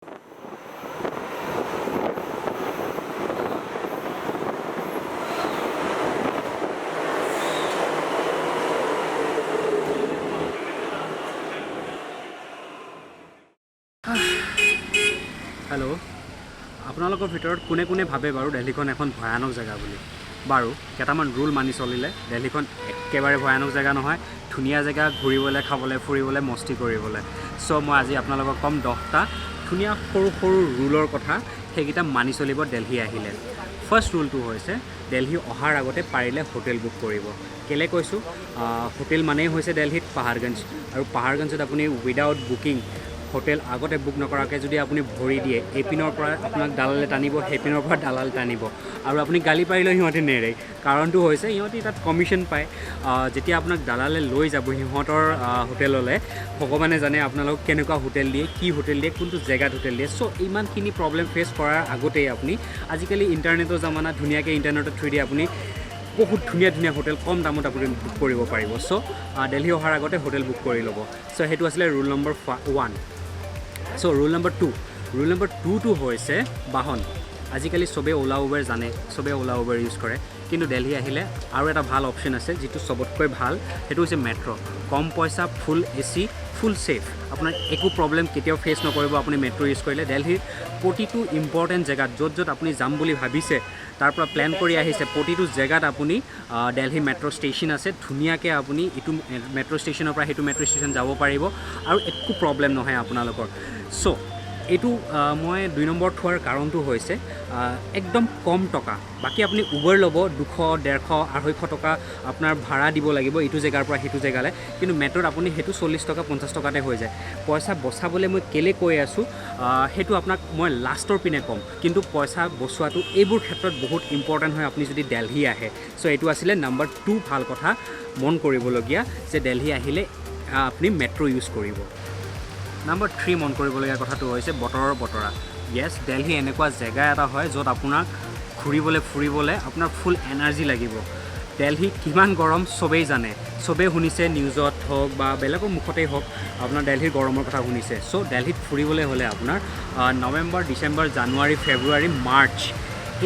Hello', আপোনালোকৰ ভিতৰত কোনে কোনে ভাবে বাৰু দিল্লীখন এখন ভয়ানক জেগা বুলি? বাৰু কেইটামান ৰুল মানি চলিলে দিল্লীখন একেবাৰে ভয়ানক জেগা নহয়, ধুনীয়া জেগা ঘূৰিবলৈ, খাবলৈ, ফুৰিবলৈ, মস্তি কৰিবলৈ। চ' মই আজি আপোনালোকক ক'ম 10টা ধুনীয়া সৰু সৰু ৰুলৰ কথা, সেইকেইটা মানি চলিব দিল্লী আহিলে। ফাৰ্ষ্ট ৰুলটো হৈছে দিল্লী অহাৰ আগতে পাৰিলে হোটেল বুক কৰিব। কেলৈ কৈছোঁ? হোটেল মানেই হৈছে দিল্লীত পাহাৰগঞ্জ, আৰু পাহাৰগঞ্জত আপুনি উইদাউট বুকিং হোটেল আগতে বুক নকৰাকৈ যদি আপুনি ভৰি দিয়ে, এইপিনৰ পৰা আপোনাক দালালে টানিব, সেইপিনৰ পৰা দালাল টানিব, আৰু আপুনি গালি পাৰিলেও সিহঁতে নেৰে। কাৰণটো হৈছে সিহঁতে তাত কমিশ্যন পায়। যেতিয়া আপোনাক দালালে লৈ যাব সিহঁতৰ হোটেললৈ, ভগৱানে জানে আপোনালোকক কেনেকুৱা হোটেল দিয়ে, কি হোটেল দিয়ে, কোনটো জেগাত হোটেল দিয়ে। চ' ইমানখিনি প্ৰব্লেম ফেচ কৰাৰ আগতেই আপুনি, আজিকালি ইণ্টাৰনেটৰ জামানা, ধুনীয়াকৈ ইণ্টাৰনেটৰ থ্ৰুদি আপুনি বহুত ধুনীয়া ধুনীয়া হোটেল কম দামত আপুনি বুক কৰিব পাৰিব। চ' দিল্লী অহাৰ আগতে হোটেল বুক কৰি ল'ব। চ' সেইটো আছিলে ৰুল নম্বৰ 1। চ' ৰুল নম্বৰ 2টো হৈছে বাহন। আজিকালি চবেই ওলা উবেৰ জানে, চবেই ওলা উবেৰ ইউজ কৰে, কিন্তু দিল্লী আহিলে আৰু এটা ভাল অপশ্যন আছে যিটো চবতকৈ ভাল, সেইটো হৈছে মেট্ৰ'। কম পইচা, ফুল AC, ফুল ছেফ, আপোনাৰ একো প্ৰব্লেম কেতিয়াও ফেচ নকৰিব আপুনি মেট্ৰ' ইউজ কৰিলে। দিল্লীৰ প্ৰতিটো ইম্পৰ্টেণ্ট জেগাত য'ত য'ত আপুনি যাম বুলি ভাবিছে, তাৰ পৰা প্লেন কৰি আহিছে, প্ৰতিটো জেগাত আপুনি দিল্লী মেট্ৰ' ষ্টেচন আছে। ধুনীয়াকৈ আপুনি ইটো মেট্ৰ' ষ্টেচনৰ পৰা সেইটো মেট্ৰ' ষ্টেচন যাব পাৰিব, আৰু একো প্ৰব্লেম নহয় আপোনালোকৰ। চ' এইটো মই 2 নম্বৰত থোৱাৰ কাৰণটো হৈছে একদম কম টকা। বাকী আপুনি উবেৰ ল'ব 200, 150, 250 টকা আপোনাৰ ভাড়া দিব লাগিব ইটো জেগাৰ পৰা সেইটো জেগালৈ, কিন্তু মেট্ৰ'ত আপুনি সেইটো 40 টকা 50 টকাতে হৈ যায়। পইচা বচাবলৈ মই কেলৈ কৈ আছোঁ, সেইটো আপোনাক মই লাষ্টৰ পিনে ক'ম, কিন্তু পইচা বচোৱাটো এইবোৰ ক্ষেত্ৰত বহুত ইম্পৰ্টেণ্ট হয় আপুনি যদি দিল্লী আহে। চ' এইটো আছিলে নম্বৰ 2 ভাল কথা মন কৰিবলগীয়া, যে দিল্লী আহিলে আপুনি মেট্ৰ' ইউজ কৰিব। নম্বৰ 3 মন কৰিবলগীয়া কথাটো হৈছে বতৰৰ বতৰা। য়েছ, দিল্লী এনেকুৱা জেগা এটা হয় য'ত আপোনাক ঘূৰিবলৈ ফুৰিবলৈ আপোনাৰ ফুল এনাৰ্জি লাগিব। দিল্লী কিমান গৰম চবেই জানে, চবেই শুনিছে, নিউজত হওক বা বেলেগৰ মুখতেই হওক আপোনাৰ দিল্লীৰ গৰমৰ কথা শুনিছে। চ' দিল্লীত ফুৰিবলৈ হ'লে আপোনাৰ নৱেম্বৰ, ডিচেম্বৰ, জানুৱাৰী, ফেব্ৰুৱাৰী, মাৰ্চ,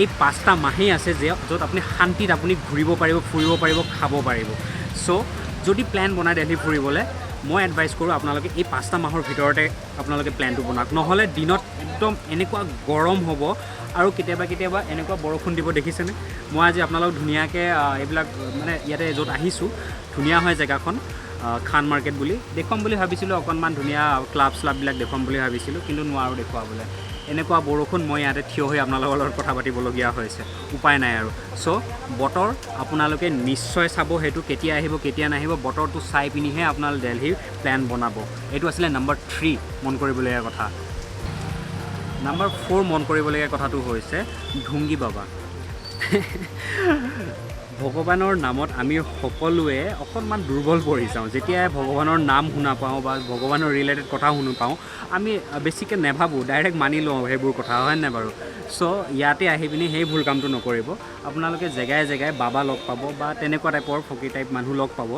এই 5টা মাহেই আছে য'ত আপুনি শান্তিত আপুনি ঘূৰিব পাৰিব, ফুৰিব পাৰিব, খাব পাৰিব। চ' যদি প্লেন বনায় দিল্লী ফুৰিবলৈ, মই এডভাইচ কৰোঁ আপোনালোকে এই 5টা মাহৰ ভিতৰতে আপোনালোকে প্লেনটো বনাওক। নহ'লে দিনত একদম এনেকুৱা গৰম হ'ব, আৰু কেতিয়াবা কেতিয়াবা এনেকুৱা বৰষুণ দিব, দেখিছেনে? মই আজি আপোনালোক ধুনীয়াকৈ এইবিলাক মানে ইয়াতে য'ত আহিছোঁ, ধুনীয়া হয় জেগাখন, খান মাৰ্কেট বুলি দেখুৱাম বুলি ভাবিছিলোঁ, অকণমান ধুনীয়া ক্লাব শ্লাববিলাক দেখুৱাম বুলি ভাবিছিলোঁ, কিন্তু নোৱাৰোঁ দেখুৱাবলৈ। এনেকুৱা বৰষুণ, মই ইয়াতে থিয় হৈ আপোনালোকৰ লগত কথা পাতিবলগীয়া হৈছে, উপায় নাই আৰু। চ' বতৰ আপোনালোকে নিশ্চয় চাব, সেইটো কেতিয়া আহিব কেতিয়া নাহিব, বতৰটো চাই পিনিহে আপোনালোকে দিল্লীৰ প্লেন বনাব। এইটো আছিলে নম্বৰ 3 মন কৰিবলগীয়া কথা। নম্বৰ 4 মন কৰিবলগীয়া কথাটো হৈছে ঢুংগি বাবা। ভগৱানৰ নামত আমি সকলোৱে অকণমান দুৰ্বল পৰি যাওঁ। যেতিয়াই ভগৱানৰ নাম শুনা পাওঁ বা ভগৱানৰ ৰিলেটেড কথা শুনি পাওঁ, আমি বেছিকৈ নেভাবোঁ, ডাইৰেক্ট মানি লওঁ সেইবোৰ কথা, হয় নাই বাৰু? চ' ইয়াতে আহি পিনি সেই ভুল কামটো নকৰিব। আপোনালোকে জেগাই জেগাই বাবা লগ পাব বা তেনেকুৱা টাইপৰ ফকীৰ টাইপ মানুহ লগ পাব,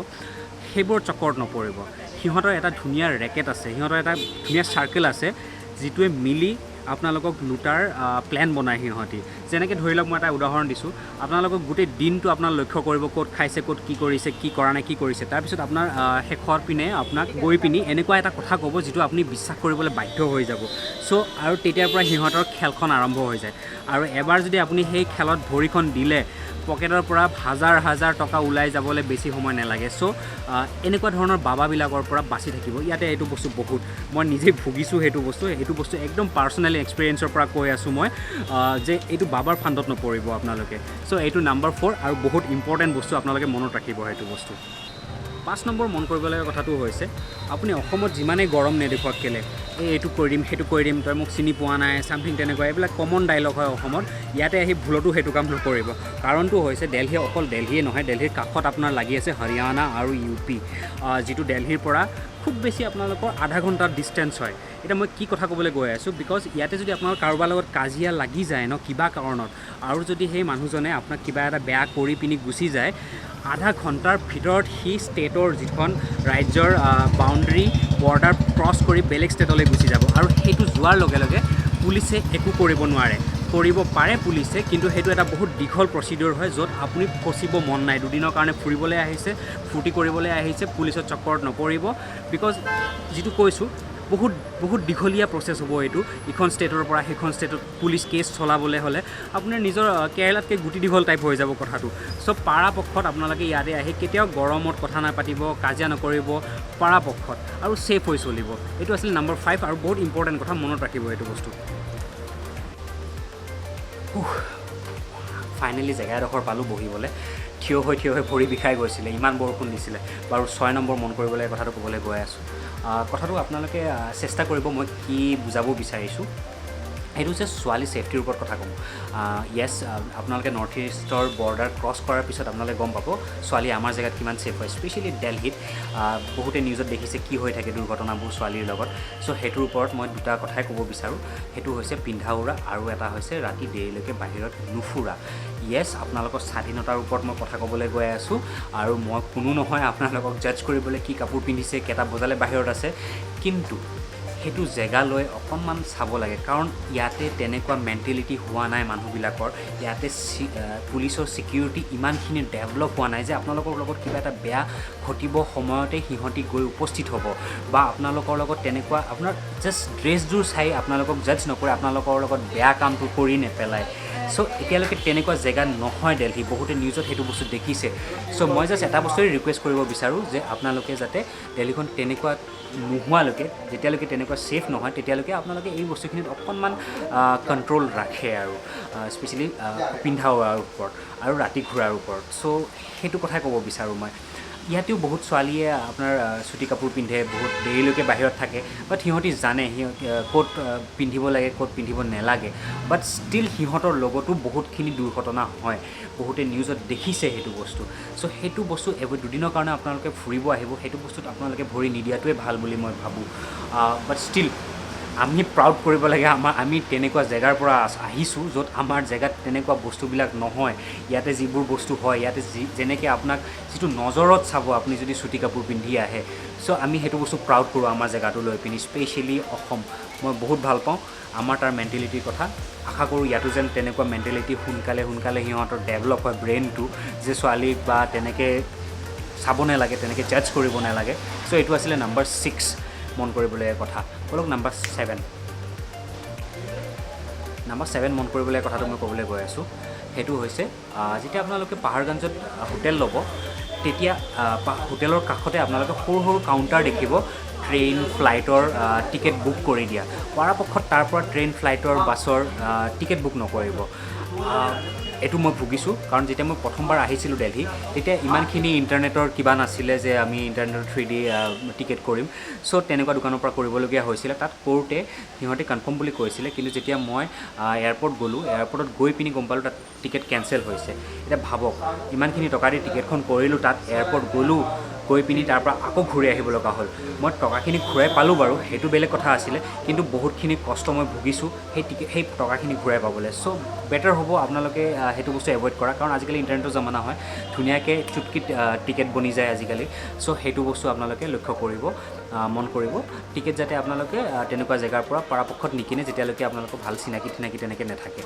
সেইবোৰ চক্কৰত নপৰিব। সিহঁতৰ এটা ধুনীয়া ৰেকেট আছে, সিহঁতৰ এটা ধুনীয়া চাৰ্কেল আছে, যিটোৱে মিলি আপোনালোকক লুটাৰ প্লেন বনায় সিহঁতি। যেনেকৈ ধৰি লওক, মই এটা উদাহৰণ দিছোঁ, আপোনালোকক গোটেই দিনটো আপোনাৰ লক্ষ্য কৰিব, ক'ত খাইছে, ক'ত কি কৰিছে, কি কৰা নাই, কি কৰিছে। তাৰপিছত আপোনাৰ শেষৰ পিনে আপোনাক গৈ পিনি এনেকুৱা এটা কথা ক'ব যিটো আপুনি বিশ্বাস কৰিবলৈ বাধ্য হৈ যাব। চ' আৰু তেতিয়াৰ পৰা সিহঁতৰ খেলখন আৰম্ভ হৈ যায়, আৰু এবাৰ যদি আপুনি সেই খেলত ভৰিখন দিলে, পকেটৰ পৰা হাজাৰ হাজাৰ টকা ওলাই যাবলৈ বেছি সময় নালাগে। চ' এনেকুৱা ধৰণৰ বাবাবিলাকৰ পৰা বাচি থাকিব। ইয়াতে এইটো বস্তু বহুত, মই নিজে ভুগিছোঁ সেইটো বস্তু একদম পাৰ্চনেলি এক্সপিৰিয়েঞ্চৰ পৰা কৈ আছোঁ মই, যে এইটো বাবাৰ ফাণ্ডত নপৰিব আপোনালোকে। চ' এইটো নম্বৰ 4, আৰু বহুত ইম্পৰ্টেণ্ট বস্তু, আপোনালোকে মনত ৰাখিব সেইটো বস্তু। 5 নম্বৰ মন কৰিবলগীয়া কথাটো হৈছে, আপুনি অসমত যিমানেই গৰম নেদেখুৱাক কেলৈ, এইটো কৰি দিম, সেইটো কৰি দিম, তই মোক চিনি পোৱা নাই, ছামথিং তেনেকুৱা, এইবিলাক কমন ডাইলগ হয় অসমত। ইয়াতে আহি ভুলতো সেইটো কাম নকৰিব। কাৰণটো হৈছে দিল্লী অকল দিল্লীয়ে নহয়, দিল্লীৰ কাষত আপোনাৰ লাগি আছে হাৰিয়ানা আৰু UP, যিটো দিল্লীৰ পৰা খুব বেছি আপোনালোকৰ আধা ঘণ্টাৰ ডিষ্টেঞ্চ হয়। এতিয়া মই কি কথা ক'বলৈ গৈ আছোঁ, বিকজ ইয়াতে যদি আপোনাৰ কাৰোবাৰ লগত কাজিয়া লাগি যায় ন কিবা কাৰণত, আৰু যদি সেই মানুহজনে আপোনাক কিবা এটা বেয়া কৰি পিনি গুচি যায়, আধা ঘণ্টাৰ ভিতৰত সি ষ্টেটৰ যিখন ৰাজ্যৰ বাউণ্ডেৰী বৰ্ডাৰ ক্ৰছ কৰি বেলেগ ষ্টেটলৈ গুচি যাব আৰু সেইটো যোৱাৰ লগে লগে পুলিচে একো কৰিব নোৱাৰে কৰিব পাৰে পুলিচে কিন্তু সেইটো এটা বহুত দীঘল প্ৰচিডিউৰ হয় য'ত আপুনি ফচিব মন নাই দুদিনৰ কাৰণে ফুৰিবলৈ আহিছে ফূৰ্তি কৰিবলৈ আহিছে পুলিচৰ চক্কৰত নপৰিব বিকজ যিটো কৈছোঁ বহুত দীঘলীয়া প্ৰচেছ হ'ব এইটো ইখন ষ্টেটৰ পৰা সেইখন ষ্টেটত পুলিচ কেছ চলাবলৈ হ'লে আপোনাৰ নিজৰ কেৰেলাতকৈ গুটি দীঘল টাইপ হৈ যাব কথাটো চ' পৰাপক্ষত আপোনালোকে ইয়াতে আহি কেতিয়াও গৰমত কথা নাপাতিব কাজিয়া নকৰিব পৰাপক্ষত আৰু ছেফ হৈ চলিব এইটো আছিল নম্বৰ 5 আৰু বহুত ইম্পৰ্টেণ্ট কথা মনত ৰাখিব এইটো বস্তু ফাইনেলি জেগা এডোখৰ পালোঁ বহিবলৈ থিয় হৈ ভৰি বিষাই গৈছিলে ইমান বৰষুণ দিছিলে বাৰু 6 নম্বৰ মন কৰিবলৈ কথাটো ক'বলৈ গৈ আছোঁ কথাটো আপোনালোকে চেষ্টা কৰিব মই কি বুজাব বিচাৰিছোঁ সেইটো হৈছে ছোৱালী ছেফটিৰ ওপৰত কথা ক'ম য়েছ আপোনালোকে নৰ্থ ইষ্টৰ বৰ্ডাৰ ক্ৰছ কৰাৰ পিছত আপোনালোকে গম পাব ছোৱালী আমাৰ জেগাত কিমান ছেফ হয় স্পেচিয়েলি দিল্লীত বহুতে নিউজত দেখিছে কি হৈ থাকে দুৰ্ঘটনাবোৰ ছোৱালীৰ লগত চ' সেইটোৰ ওপৰত মই দুটা কথাই ক'ব বিচাৰোঁ সেইটো হৈছে পিন্ধা উৰা আৰু এটা হৈছে ৰাতি দেৰিলৈকে বাহিৰত নুফুৰা য়েছ আপোনালোকৰ স্বাধীনতাৰ ওপৰত মই কথা ক'বলৈ গৈ আছোঁ আৰু মই কোনো নহয় আপোনালোকক জাজ কৰিবলৈ কি কাপোৰ পিন্ধিছে কেইটা বজালৈ বাহিৰত আছে কিন্তু সেইটো জেগালৈ অকণমান চাব লাগে কাৰণ ইয়াতে তেনেকুৱা মেণ্টেলিটি হোৱা নাই মানুহবিলাকৰ ইয়াতে পুলিচৰ ছিকিউৰিটি ইমানখিনি ডেভেলপ হোৱা নাই যে আপোনালোকৰ লগত কিবা এটা বেয়া ঘটিব সময়তে সিহঁতি গৈ উপস্থিত হ'ব বা আপোনালোকৰ লগত তেনেকুৱা আপোনাৰ জাষ্ট ড্ৰেছযোৰ চাই আপোনালোকক জাজ নকৰে আপোনালোকৰ লগত বেয়া কামটো কৰি নেপেলায় চ' এতিয়ালৈকে তেনেকুৱা জেগা নহয় দিল্লী বহুতে নিউজত সেইটো বস্তু দেখিছে চ' মই জাষ্ট এটা বস্তুৱেই ৰিকুৱেষ্ট কৰিব বিচাৰোঁ যে আপোনালোকে যাতে দিল্লীখন তেনেকুৱা নোহোৱালৈকে যেতিয়ালৈকে তেনেকুৱা ছেফ নহয় তেতিয়ালৈকে আপোনালোকে এই বস্তুখিনিত অকণমান কণ্ট্ৰল ৰাখে আৰু স্পেচিয়েলি পিন্ধা উৰাৰ ওপৰত আৰু ৰাতি ঘূৰাৰ ওপৰত চ' সেইটো কথাই ক'ব বিচাৰোঁ মই ইয়াতেও বহুত ছোৱালীয়ে আপোনাৰ চুটি কাপোৰ পিন্ধে বহুত দেৰিলৈকে বাহিৰত থাকে বাট সিহঁতি জানে ক'ত পিন্ধিব লাগে ক'ত পিন্ধিব নালাগে বাট ষ্টিল সিহঁতৰ লগতো বহুতখিনি দুৰ্ঘটনা হয় বহুতে নিউজত দেখিছে সেইটো বস্তু চ' সেইটো বস্তু দুদিনৰ কাৰণে আপোনালোকে ফুৰিব আহিব সেইটো বস্তুত আপোনালোকে ভৰি নিদিয়াটোৱে ভাল বুলি মই ভাবোঁ বাট ষ্টিল আমি প্ৰাউড কৰিব লাগে আমি তেনেকুৱা জেগাৰ পৰা আহিছোঁ য'ত আমাৰ জেগাত তেনেকুৱা বস্তুবিলাক নহয় ইয়াতে যিবোৰ বস্তু হয় ইয়াতে যেনেকৈ আপোনাক যিটো নজৰত চাব আপুনি যদি চুটি কাপোৰ পিন্ধি আহে চ' আমি সেইটো বস্তু প্ৰাউড কৰোঁ আমাৰ জেগাটো লৈ পিনি স্পেচিয়েলি অসম মই বহুত ভাল পাওঁ আমাৰ তাৰ মেণ্টেলিটিৰ কথা আশা কৰোঁ ইয়াতো যেন তেনেকুৱা মেণ্টেলিটি সোনকালে সিহঁতৰ ডেভেলপ হয় ব্ৰেইনটো যে ছোৱালীক বা তেনেকৈ চাব নালাগে তেনেকৈ জাজ কৰিব নালাগে চ' এইটো আছিলে নম্বৰ 6 মন কৰিবলৈ কথা বলক নম্বৰ 7 মন কৰিবলৈ কথাটো মই ক'বলৈ গৈ আছোঁ সেইটো হৈছে যেতিয়া আপোনালোকে পাহাৰগঞ্জত হোটেল ল'ব তেতিয়া হোটেলৰ কাষতে আপোনালোকে সৰু কাউণ্টাৰ দেখিব ট্ৰেইন ফ্লাইটৰ টিকেট বুক কৰি দিয়া পৰাপক্ষত তাৰ পৰা ট্ৰেইন ফ্লাইটৰ বাছৰ টিকেট বুক নকৰিব এইটো মই ভুগিছোঁ কাৰণ যেতিয়া মই প্ৰথমবাৰ আহিছিলোঁ দিল্লী তেতিয়া ইমানখিনি ইণ্টাৰনেটৰ কিবা নাছিলে যে আমি ইণ্টাৰনেটৰ 3D টিকেট কৰিম চ' তেনেকুৱা দোকানৰ পৰা কৰিবলগীয়া হৈছিলে তাত কৰোঁতে সিহঁতে কনফাৰ্ম বুলি কৈছিলে কিন্তু যেতিয়া মই এয়াৰপৰ্ট গ'লোঁ এয়াৰপৰ্টত গৈ পিনি গম পালোঁ তাত টিকেট কেঞ্চেল হৈছে এতিয়া ভাবক ইমানখিনি টকা দি টিকেটখন কৰিলোঁ তাত এয়াৰপৰ্ট গ'লোঁ গৈ পিনি তাৰ পৰা আকৌ ঘূৰি আহিব লগা হ'ল মই টকাখিনি ঘূৰাই পালোঁ বাৰু সেইটো বেলেগ কথা আছিলে কিন্তু বহুতখিনি কষ্ট মই ভুগিছোঁ সেই টকাখিনি ঘূৰাই পাবলৈ চ' বেটাৰ হ'ব আপোনালোকে সেইটো বস্তু এভইড কৰা কাৰণ আজিকালি ইণ্টাৰনেটৰ জমানা হয় ধুনীয়াকৈ চুটকিত টিকেট বনি যায় আজিকালি চ' সেইটো বস্তু আপোনালোকে লক্ষ্য কৰিব মন কৰিব টিকেট যাতে আপোনালোকে তেনেকুৱা জেগাৰ পৰা পৰাপক্ষত নিকিনে যেতিয়ালৈকে আপোনালোকৰ ভাল চিনাকি তেনেকৈ নাথাকে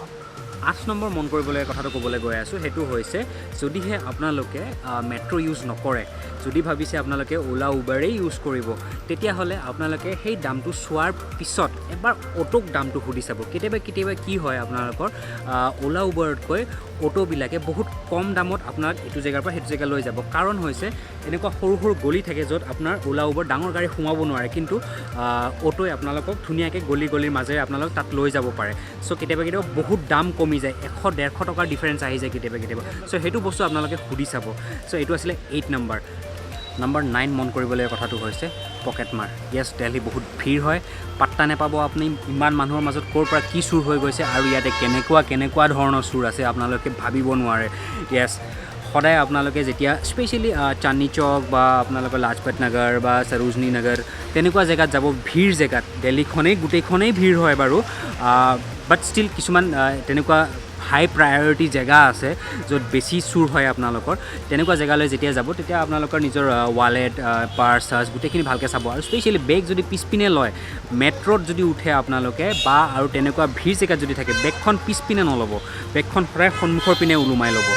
8 নম্বৰ মন কৰিবলৈ কথাটো ক'বলৈ গৈ আছোঁ সেইটো হৈছে যদিহে আপোনালোকে মেট্ৰ' ইউজ নকৰে যদি ভাবিছে আপোনালোকে ওলা উবেৰেই ইউজ কৰিব তেতিয়াহ'লে আপোনালোকে সেই দামটো চোৱাৰ পিছত এবাৰ অ'টোক দামটো সুধি চাব কেতিয়াবা কি হয় আপোনালোকৰ ওলা উবেৰতকৈ অ'টোবিলাকে বহুত কম দামত আপোনাক এইটো জেগাৰ পৰা সেইটো জেগা লৈ যাব কাৰণ হৈছে এনেকুৱা সৰু গলি থাকে য'ত আপোনাৰ ওলা উবেৰ ডাঙৰ গাড়ী সোমাব নোৱাৰে কিন্তু অ'টোৱে আপোনালোকক ধুনীয়াকৈ গলিৰ মাজেৰে আপোনালোক তাত লৈ যাব পাৰে চ' কেতিয়াবা বহুত দাম কমি যায় 100-150 টকাৰ ডিফাৰেঞ্চ আহি যায় কেতিয়াবা চ' সেইটো বস্তু আপোনালোকে সুধি চাব চ' এইটো আছিলে 8 নম্বৰ 9 মন কৰিবলৈ কথাটো হৈছে পকেটমাৰ য়েছ দিল্লী বহুত ভিৰ হয় পাত্তা নাপাব আপুনি ইমান মানুহৰ মাজত ক'ৰ পৰা কি চুৰ হৈ গৈছে আৰু ইয়াতে কেনেকুৱা ধৰণৰ চুৰ আছে আপোনালোকে ভাবিব নোৱাৰে য়েছ সদায় আপোনালোকে যেতিয়া স্পেচিয়েলি চান্দনী চৌক বা আপোনালোকৰ লাজপত নগৰ বা সৰোজনী নগৰ তেনেকুৱা জেগাত যাব ভিৰ জেগাত দিল্লীখনেই গোটেইখনেই ভিৰ হয় বাৰু বাট ষ্টিল কিছুমান তেনেকুৱা হাই প্ৰায়ৰিটি জেগা আছে য'ত বেছি চুৰ হয় আপোনালোকৰ তেনেকুৱা জেগালৈ যেতিয়া যাব তেতিয়া আপোনালোকৰ নিজৰ ৱালেট পাৰ্চ চাৰ্চ গোটেইখিনি ভালকৈ চাব আৰু স্পেচিয়েলি বেগ যদি পিছপিনে লয় মেট্ৰ'ত যদি উঠে আপোনালোকে বা আৰু তেনেকুৱা ভিৰ জেগাত যদি থাকে বেগখন পিছপিনে নল'ব বেগখন সদায় সন্মুখৰ পিনে ওলোমাই ল'ব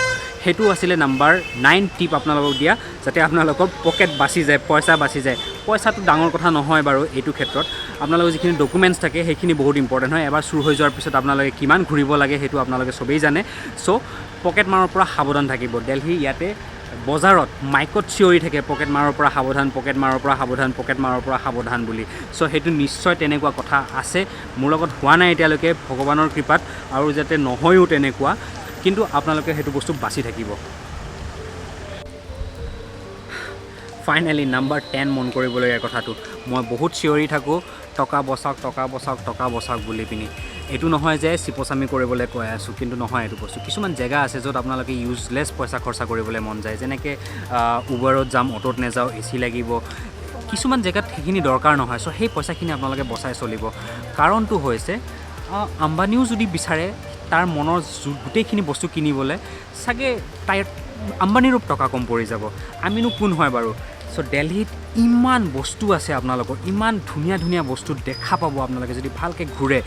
সেইটো আছিলে নাম্বাৰ 9 টিপ আপোনালোকক দিয়া যাতে আপোনালোকৰ পকেট বাচি যায় পইচা বাচি যায় পইচাটো ডাঙৰ কথা নহয় বাৰু এইটো ক্ষেত্ৰত আপোনালোকৰ যিখিনি ডকুমেণ্টছ থাকে সেইখিনি বহুত ইম্পৰ্টেণ্ট হয় এবাৰ চুৰ হৈ যোৱাৰ পিছত আপোনালোকে কিমান ঘূৰিব লাগে সেইটো আপোনালোকে চবেই জানে চ' পকেট মাৰৰ পৰা সাৱধান থাকিব দিল্লী ইয়াতে বজাৰত মাইকত চিঞৰি থাকে পকেট মাৰৰ পৰা সাৱধান পকেট মাৰৰ পৰা সাৱধান পকেট মাৰৰ পৰা সাৱধান বুলি চ' সেইটো নিশ্চয় তেনেকুৱা কথা আছে মোৰ লগত হোৱা নাই এতিয়ালৈকে ভগৱানৰ কৃপাত আৰু যাতে নহয়ও তেনেকুৱা কিন্তু আপোনালোকে সেইটো বস্তু বাচি থাকিব ফাইনেলি নাম্বাৰ 10 মন কৰিবলগীয়া কথাটো মই বহুত চিঞৰি থাকোঁ টকা বচাওক বুলি পিনি এইটো নহয় যে চিপচামি কৰিবলৈ কৈ আছোঁ কিন্তু নহয় এইটো বস্তু কিছুমান জেগা আছে য'ত আপোনালোকে ইউজলেছ পইচা খৰচা কৰিবলৈ মন যায় যেনেকৈ উবেৰত যাম অ'টোত নাযাওঁ এ চি লাগিব কিছুমান জেগাত সেইখিনি দৰকাৰ নহয় চ' সেই পইচাখিনি আপোনালোকে বচাই চলিব কাৰণটো হৈছে আম্বানীও যদি বিচাৰে তাৰ মনৰ গোটেইখিনি বস্তু কিনিবলৈ চাগে তাইৰ আম্বানীৰো টকা কম পৰি যাব আমিনো কোন হয় বাৰু চ' দিল্লীত ইমান বস্তু আছে আপোনালোকৰ ইমান ধুনীয়া ধুনীয়া বস্তু দেখা পাব আপোনালোকে যদি ভালকৈ ঘূৰে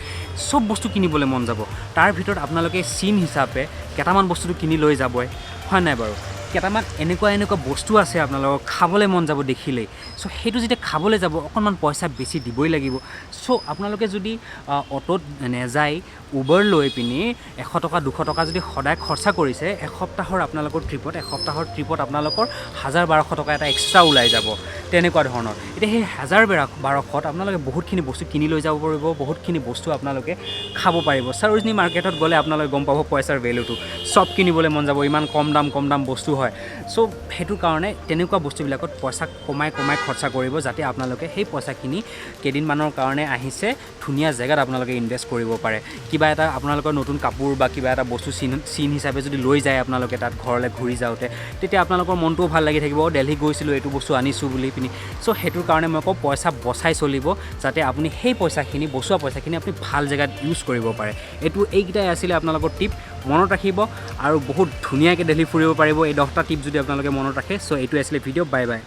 চব বস্তু কিনিবলৈ মন যাব তাৰ ভিতৰত আপোনালোকে চিন হিচাপে কেইটামান বস্তুটো কিনি লৈ যাবই হয় নাই বাৰু কেইটামান এনেকুৱা বস্তু আছে আপোনালোকক খাবলৈ মন যাব দেখিলেই চ' সেইটো যেতিয়া খাবলৈ যাব অকণমান পইচা বেছি দিবই লাগিব চ' আপোনালোকে যদি অ'টোত নেযায় উবেৰ লৈ পিনি 100 টকা 200 টকা যদি সদায় খৰচা কৰিছে এসপ্তাহৰ আপোনালোকৰ ট্ৰিপত আপোনালোকৰ 1000-1200 টকা এটা এক্সট্ৰা ওলাই যাব তেনেকুৱা ধৰণৰ এতিয়া সেই 1000-1200ত আপোনালোকে বহুতখিনি বস্তু কিনি লৈ যাব পাৰিব বহুতখিনি বস্তু আপোনালোকে খাব পাৰিব সৰোজনী মাৰ্কেটত গ'লে আপোনালোকে গম পাব পইচাৰ ভেলুটো চব কিনিবলৈ মন যাব ইমান কম দাম বস্তু হয় চ' সেইটো কাৰণে তেনেকুৱা বস্তুবিলাকত পইচা কমাই খৰচা কৰিব যাতে আপোনালোকে সেই পইচাখিনি কেইদিনমানৰ কাৰণে আহিছে ধুনীয়া জেগাত আপোনালোকে ইনভেষ্ট কৰিব পাৰে কিবা এটা আপোনালোকৰ নতুন কাপোৰ বা কিবা এটা বস্তু চিন হিচাপে যদি লৈ যায় আপোনালোকে তাত ঘৰলৈ ঘূৰি যাওঁতে তেতিয়া আপোনালোকৰ মনটোও ভাল লাগি থাকিব দিল্লী গৈছিলোঁ এইটো বস্তু আনিছোঁ বুলি পিনি চ' সেইটোৰ কাৰণে মই কওঁ পইচা বচাই চলিব যাতে আপুনি সেই পইচাখিনি বচোৱা পইচাখিনি আপুনি ভাল জেগাত ইউজ কৰিব পাৰে এইকেইটাই আছিলে আপোনালোকৰ টিপ মনত ৰাখিব আৰু বহুত ধুনীয়াকৈ দিল্লী ফুৰিব পাৰিব এই 10টা টিপ যদি আপোনালোকে মনত ৰাখে চ' এইটো আছিলে ভিডিঅ' বাই বাই